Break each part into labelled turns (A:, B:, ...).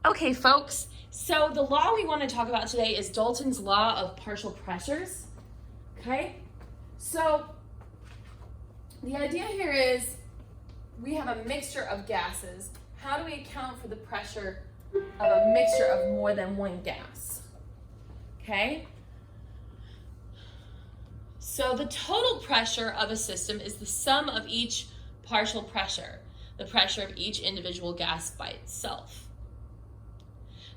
A: Okay, folks, so the law we want to talk about today is Dalton's law of partial pressures. Okay, so the idea here is we have a mixture of gases. How do we account for the pressure of a mixture of more than one gas? Okay, so the total pressure of a system is the sum of each partial pressure, the pressure of each individual gas by itself.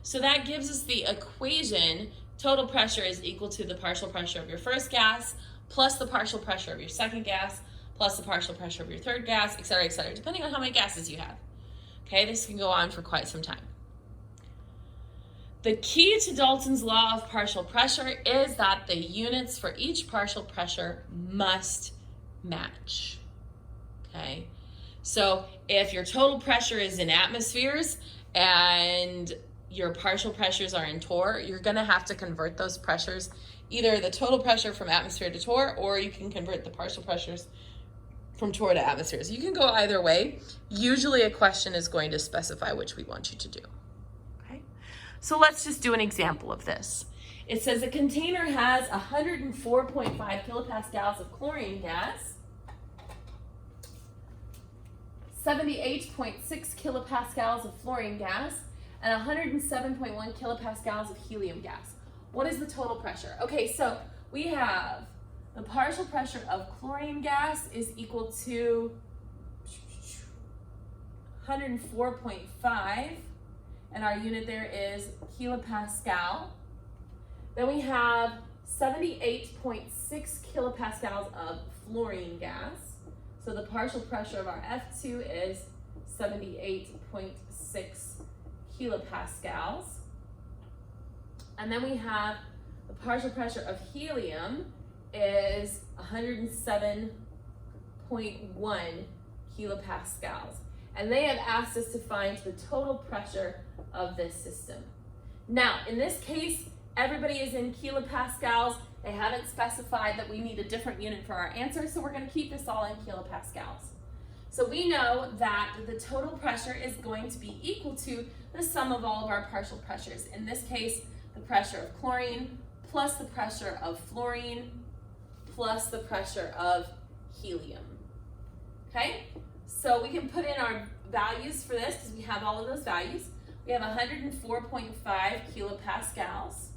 A: So that gives us the equation: total pressure is equal to the partial pressure of your first gas plus the partial pressure of your second gas plus the partial pressure of your third gas, et cetera, depending on how many gases you have. Okay, this can go on for quite some time. The key to Dalton's law of partial pressure is that the units for each partial pressure must match. Okay, so if your total pressure is in atmospheres and your partial pressures are in torr, you're going to have to convert those pressures, either the total pressure from atmosphere to torr, or you can convert the partial pressures from torr to atmospheres. You can go either way. Usually a question is going to specify which we want you to do. Okay, so let's just do an example of this. It says a container has 104.5 kilopascals of chlorine gas, 78.6 kilopascals of fluorine gas, and 107.1 kilopascals of helium gas. What is the total pressure? Okay, so we have the partial pressure of chlorine gas is equal to 104.5, and our unit there is kilopascal. Then we have 78.6 kilopascals of fluorine gas. So the partial pressure of our F2 is 78.6 kilopascals. And then we have the partial pressure of helium is 107.1 kilopascals. And they have asked us to find the total pressure of this system. Now, in this case, everybody is in kilopascals. They haven't specified that we need a different unit for our answer, so we're going to keep this all in kilopascals. So we know that the total pressure is going to be equal to the sum of all of our partial pressures. In this case, the pressure of chlorine plus the pressure of fluorine plus the pressure of helium. Okay, so we can put in our values for this because we have all of those values. We have 104.5 kilopascals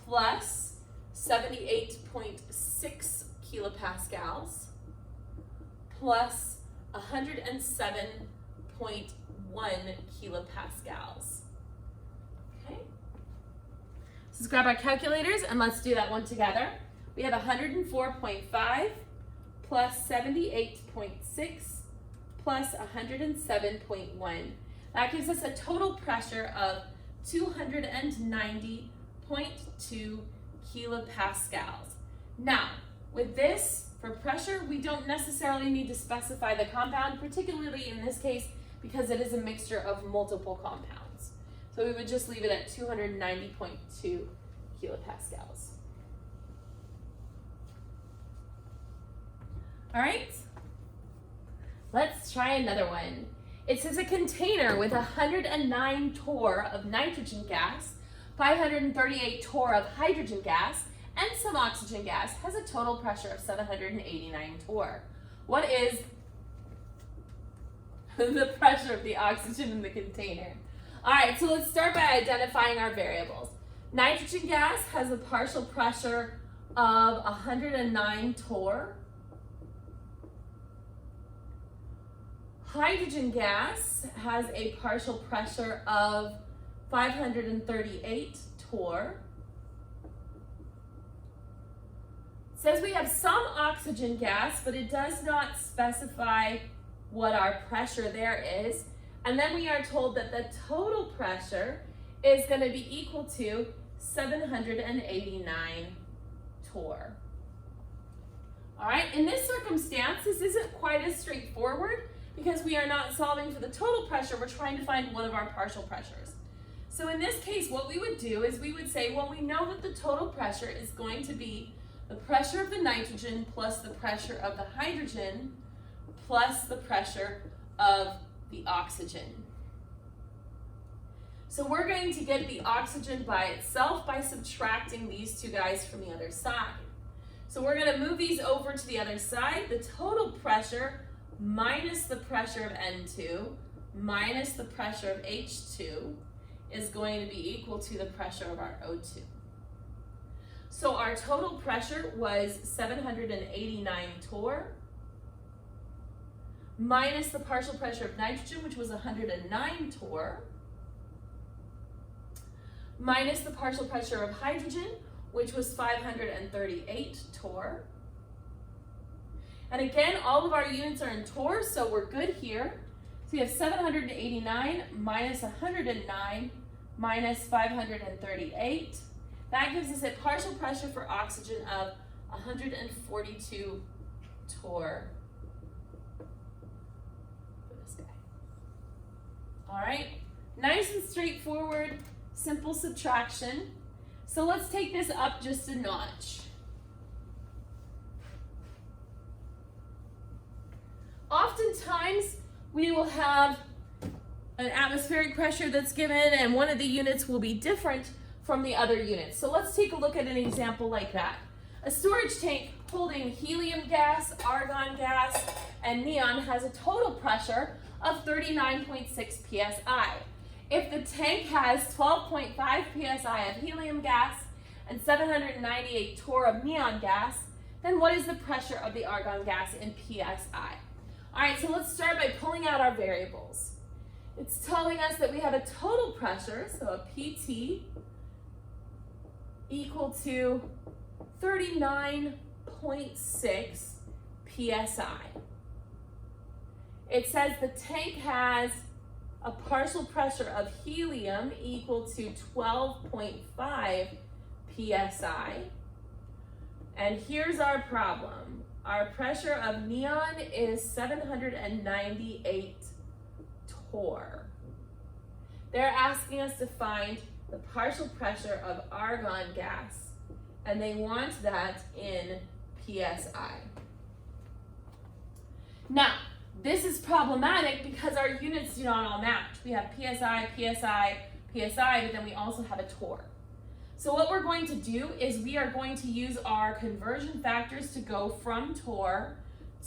A: plus 78.6 kilopascals plus 107.1 kilopascals. Okay, so let's grab our calculators and let's do that one together. We have 104.5 plus 78.6 plus 107.1. That gives us a total pressure of 290.2 kilopascals. Now, with this, for pressure, we don't necessarily need to specify the compound, particularly in this case, because it is a mixture of multiple compounds. So we would just leave it at 290.2 kilopascals. All right, let's try another one. It says a container with 109 torr of nitrogen gas, 538 torr of hydrogen gas, and some oxygen gas has a total pressure of 789 torr. What is the pressure of the oxygen in the container? All right, so let's start by identifying our variables. Nitrogen gas has a partial pressure of 109 torr. Hydrogen gas has a partial pressure of 538 torr. It says we have some oxygen gas, but it does not specify what our pressure there is. And then we are told that the total pressure is going to be equal to 789 torr. All right, in this circumstance, this isn't quite as straightforward because we are not solving for the total pressure, we're trying to find one of our partial pressures. So in this case, what we would do is we would say, well, we know that the total pressure is going to be the pressure of the nitrogen plus the pressure of the hydrogen plus the pressure of the oxygen. So we're going to get the oxygen by itself by subtracting these two guys from the other side. So we're going to move these over to the other side. The total pressure minus the pressure of N2 minus the pressure of H2 is going to be equal to the pressure of our O2. So our total pressure was 789 torr minus the partial pressure of nitrogen, which was 109 torr, minus the partial pressure of hydrogen, which was 538 torr. And again, all of our units are in torr, so we're good here. So we have 789 minus 109 minus 538. That gives us a partial pressure for oxygen of 142 torr for this guy. All right, nice and straightforward, simple subtraction. So let's take this up just a notch. Oftentimes, we will have an atmospheric pressure that's given, and one of the units will be different from the other units. So let's take a look at an example like that. A storage tank holding helium gas, argon gas, and neon has a total pressure of 39.6 psi. If the tank has 12.5 psi of helium gas and 798 torr of neon gas, then what is the pressure of the argon gas in psi? All right, so let's start by pulling out our variables. It's telling us that we have a total pressure, so a PT equal to 39.6 psi. It says the tank has a partial pressure of helium equal to 12.5 psi. And here's our problem. Our pressure of neon is 798 torr. They're asking us to find the partial pressure of argon gas, and they want that in psi. Now, this is problematic because our units do not all match. We have psi, psi, psi, but then we also have a torr. So what we're going to do is we are going to use our conversion factors to go from torr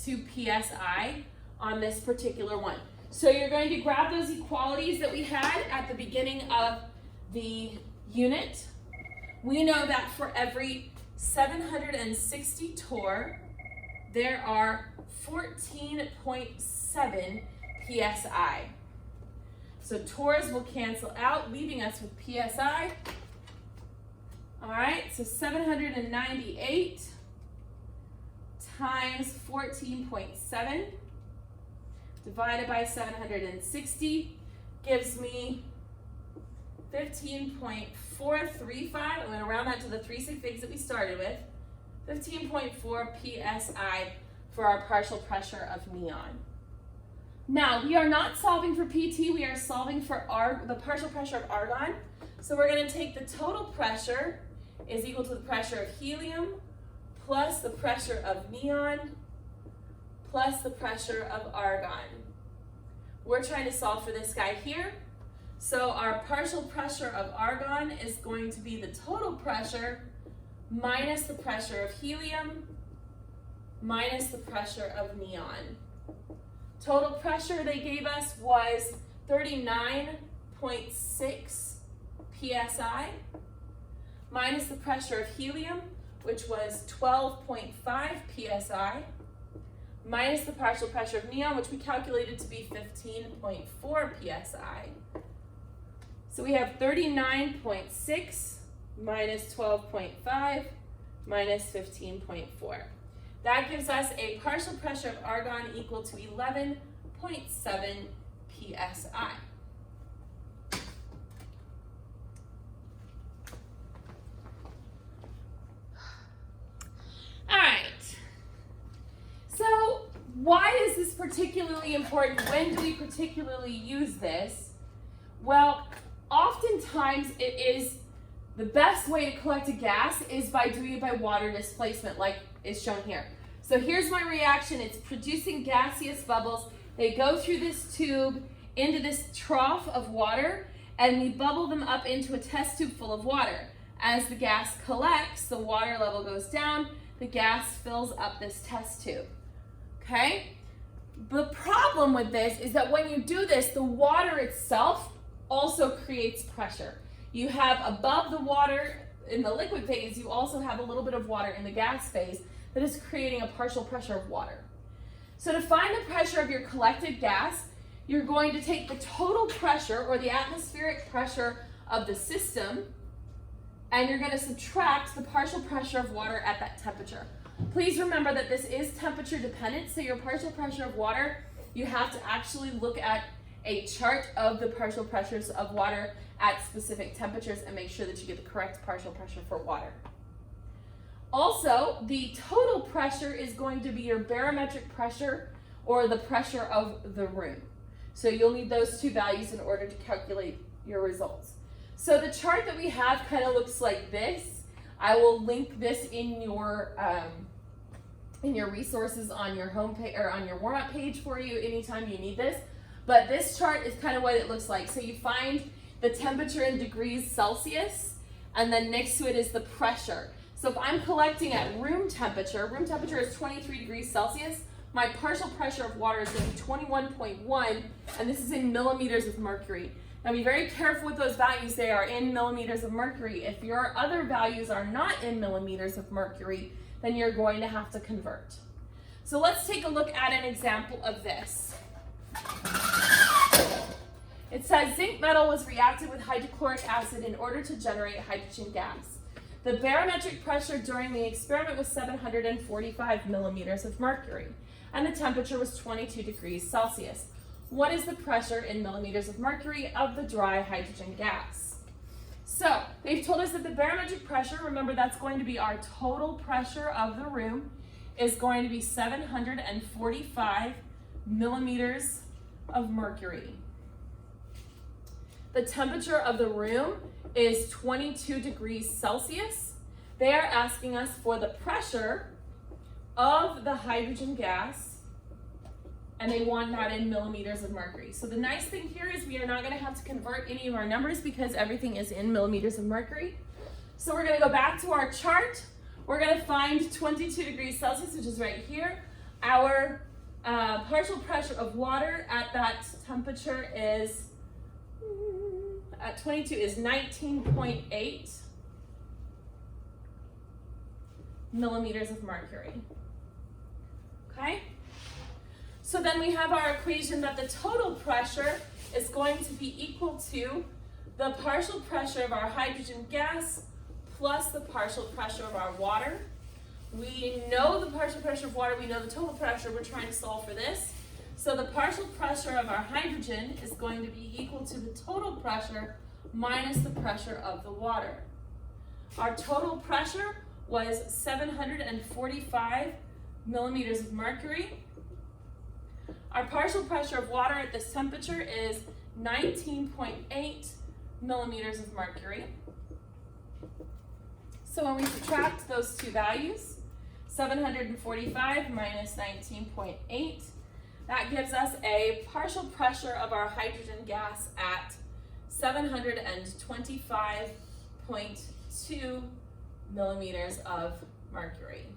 A: to psi on this particular one. So you're going to grab those equalities that we had at the beginning of the unit. We know that for every 760 torr, there are 14.7 psi. So torrs will cancel out, leaving us with psi. All right, so 798 times 14.7 divided by 760 gives me 15.435. I'm going to round that to the 3 sig figs that we started with. 15.4 psi for our partial pressure of neon. Now, we are not solving for PT, we are solving for the partial pressure of argon. So we're going to take the total pressure is equal to the pressure of helium plus the pressure of neon plus the pressure of argon. We're trying to solve for this guy here. So our partial pressure of argon is going to be the total pressure minus the pressure of helium minus the pressure of neon. Total pressure they gave us was 39.6 psi minus the pressure of helium, which was 12.5 psi, minus the partial pressure of neon, which we calculated to be 15.4 psi. So we have 39.6 minus 12.5 minus 15.4. That gives us a partial pressure of argon equal to 11.7 psi. All right. So why is this particularly important? When do we particularly use this? Well, oftentimes it is the best way to collect a gas is by doing it by water displacement, like is shown here. So here's my reaction. It's producing gaseous bubbles. They go through this tube into this trough of water, and we bubble them up into a test tube full of water. As the gas collects, the water level goes down, the gas fills up this test tube, okay? The problem with this is that when you do this, the water itself also creates pressure. You have above the water in the liquid phase, you also have a little bit of water in the gas phase that is creating a partial pressure of water. So to find the pressure of your collected gas, you're going to take the total pressure or the atmospheric pressure of the system, and you're going to subtract the partial pressure of water at that temperature. Please remember that this is temperature dependent, so your partial pressure of water, you have to actually look at a chart of the partial pressures of water at specific temperatures and make sure that you get the correct partial pressure for water. Also, the total pressure is going to be your barometric pressure or the pressure of the room. So you'll need those two values in order to calculate your results. So the chart that we have kind of looks like this. I will link this in your resources on your homepage or on your warm-up page for you anytime you need this. But this chart is kind of what it looks like. So you find the temperature in degrees Celsius, and then next to it is the pressure. So if I'm collecting at room temperature is 23 degrees Celsius, my partial pressure of water is going to be 21.1, and this is in millimeters of mercury. Now be very careful with those values. They are in millimeters of mercury. If your other values are not in millimeters of mercury, then you're going to have to convert. So let's take a look at an example of this. It says zinc metal was reacted with hydrochloric acid in order to generate hydrogen gas. The barometric pressure during the experiment was 745 millimeters of mercury, and the temperature was 22 degrees Celsius. What is the pressure in millimeters of mercury of the dry hydrogen gas? So they've told us that the barometric pressure, remember that's going to be our total pressure of the room, is going to be 745 millimeters of mercury. The temperature of the room is 22 degrees Celsius. They are asking us for the pressure of the hydrogen gas, and they want that in millimeters of mercury. So the nice thing here is we are not going to have to convert any of our numbers because everything is in millimeters of mercury. So we're going to go back to our chart. We're going to find 22 degrees Celsius, which is right here. Our partial pressure of water at that temperature is, at 22 is 19.8 millimeters of mercury. Okay? So then we have our equation that the total pressure is going to be equal to the partial pressure of our hydrogen gas plus the partial pressure of our water. We know the partial pressure of water, we know the total pressure, we're trying to solve for this. So the partial pressure of our hydrogen is going to be equal to the total pressure minus the pressure of the water. Our total pressure was 745 millimeters of mercury. Our partial pressure of water at this temperature is 19.8 millimeters of mercury. So when we subtract those two values, 745 minus 19.8, that gives us a partial pressure of our hydrogen gas at 725.2 millimeters of mercury.